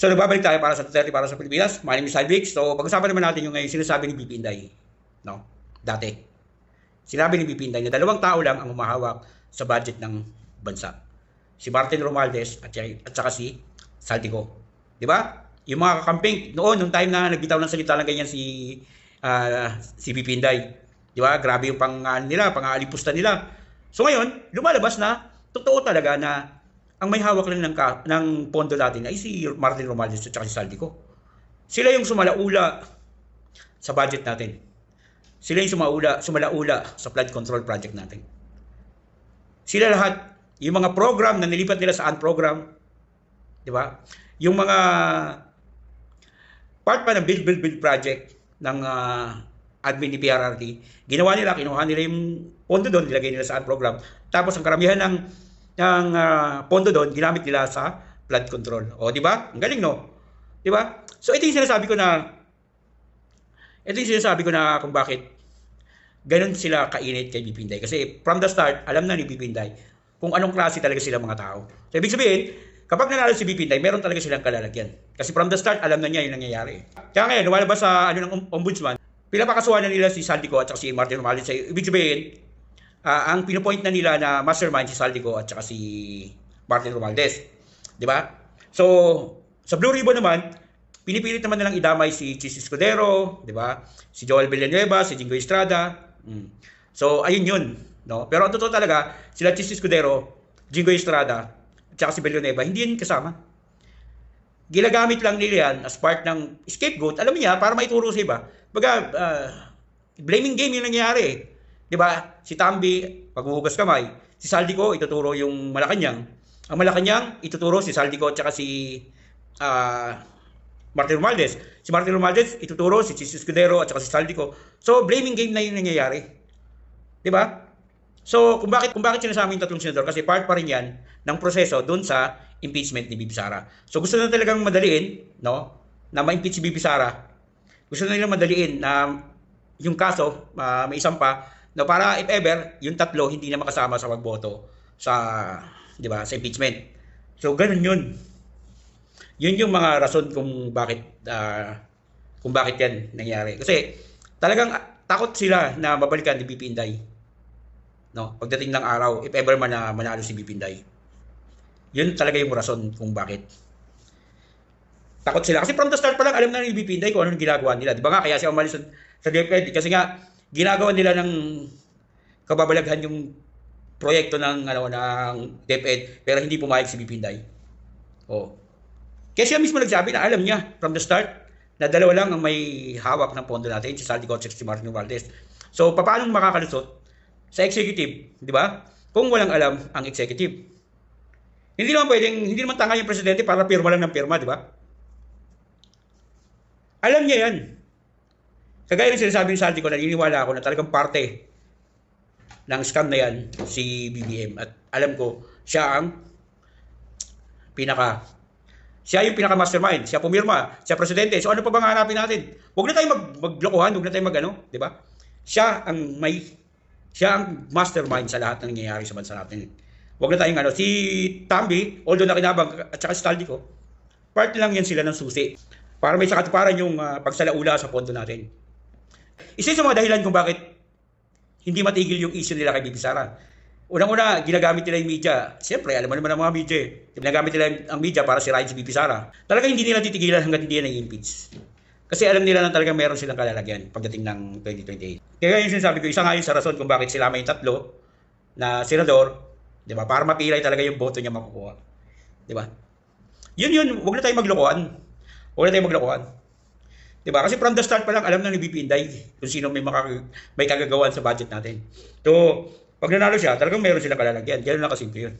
So, nagbabalik tayo para sa 30 para sa Pilipinas. My name is Hydrix. So, pag-usapan naman natin yung ngayon sinasabi ni BP Inday. No? Dati. Sinabi ni BP Inday na 2 tao lang ang humahawak sa budget ng bansa. Si Martin Romualdez at saka si Saldico. Di ba? Yung mga kakamping noon, nung time na nagbitaw ng salita lang ganyan si BP Inday. Di ba? Grabe yung pang-aalipusta nila. So ngayon, lumalabas na totoo talaga na ang may hawak lang ng pondo natin ay si Martin Romualdez at saka si Saldico. Sila yung sumalaula sa budget natin. Sila yung sumalaula sa flood control project natin. Sila lahat, yung mga program na nilipat nila sa unprogram, di ba? Yung mga part pa ng build project ng admin ni PRRD, kinuha nila yung pondo doon, nilagay nila sa unprogram. Tapos ang karamihan ng pondo doon, ginamit nila sa flood control. O, di ba? Ang galing, no? Di ba? So, ito yung sinasabi ko na kung bakit ganun sila kainit kay BP Inday. Kasi from the start, alam na ni BP Inday kung anong klase talaga sila mga tao. So, ibig sabihin, kapag nanalo si BP Inday, meron talaga silang kalalagyan. Kasi from the start, alam na niya yung nangyayari. Kaya ngayon, lumalabas sa ng ombudsman, pinapakasuhan na nila si Saldico at saka si Martin Romualdez. So, ibig sabihin, ang pinopoint na nila na mastermind si Saldico at saka si Martin Romualdez. Di ba? So, sa Blue Ribbon naman, pinipilit naman nilang idamay si Chis Escudero, di ba? Si Joel Villanueva, si Jingo Estrada. So, ayun yun. No? Pero ang totoo talaga, sila Chis Escudero, Jingo Estrada, at saka si Villanueva, hindi yun kasama. Ginagamit lang nila yan as part ng scapegoat, alam niya, para maituro sa iba. Baga, blaming game yung nangyayari. Di ba? Si Tambi, paghuhugas kamay. Si Saldico, ituturo yung Malacanang. Ang Malacanang, ituturo si Saldico at saka si Martin Romualdez. Si Martin Romualdez, ituturo si Chis Escudero at saka si Saldico. So, blaming game na yung nangyayari. Di ba? So, kung bakit sinasama yung tatlong senador, kasi part pa rin yan ng proseso dun sa impeachment ni Bibi Sara. So, gusto na talagang madaliin, no? Na ma-impeach si Bibi Sara. Gusto na nilang madaliin na yung kaso, may isang pa, na para if ever, yung tatlo hindi na makasama sa pagboto sa, di ba, sa impeachment. So, ganun yun. Yun yung mga rason kung bakit yan nangyari. Kasi, talagang takot sila na mabalikan ni BP Inday. No? Pagdating ng araw, if ever man na manalo si BP Inday. Yun talaga yung rason kung bakit. Takot sila. Kasi from the start pa lang, alam na ni BP Inday kung anong ginagawa nila. Di ba nga, kaya siya umalis sa DepEd. Kasi nga, ginagawa nila ng kababalaghan yung proyekto ng DepEd, pero hindi pumayag si BP Inday. Oh. Kaya siya mismo nagsabi na alam niya from the start na dalawa lang ang may hawak ng pondo natin, si Saldico at si Martin Romualdez. So, paano makakalusot sa executive, di ba? Kung walang alam ang executive. Hindi naman tanga yung presidente para pirma lang ng pirma, di ba? Alam niya yan. Kagaya ng sinasabi ni Saldico, naniniwala ako na talagang parte ng scam na yan si BBM. At alam ko, siya yung pinaka-mastermind. Siya pumirma, siya presidente. So ano pa bang hanapin natin? Huwag na tayong maglokohan, huwag na tayong di ba? Siya ang mastermind sa lahat ng nangyayari sa bansa natin. Huwag na tayong si Tambi, although nakinabang, at saka si Saldico, part lang yan sila ng susi para may sakatuparan yung pagsalaula sa pondo natin. Isa sa mga dahilan kung bakit hindi matigil yung issue nila kay Bibi Sara. Unang-una, ginagamit nila yung media. Siyempre, alam mo naman ang mga media. Ginagamit nila ang media para sirain si Bibi Sara. Talaga hindi nila titigilan hanggat hindi na i-impeach. Kasi alam nila na talagang meron silang kalalagyan pagdating ng 2028. Kaya yung sinasabi ko, isa nga yun sa rason kung bakit sila may tatlo na senador, di ba? Para mapilay talaga yung boto niya makukuha. Di ba? Yun, huwag na tayong maglokohan. Diba? Kasi from the start pa lang, alam na ni BP Inday kung sino may kagagawan sa budget natin. So, pag nanalo siya, talagang meron silang kalalagyan. Ganun lang kasimple yun.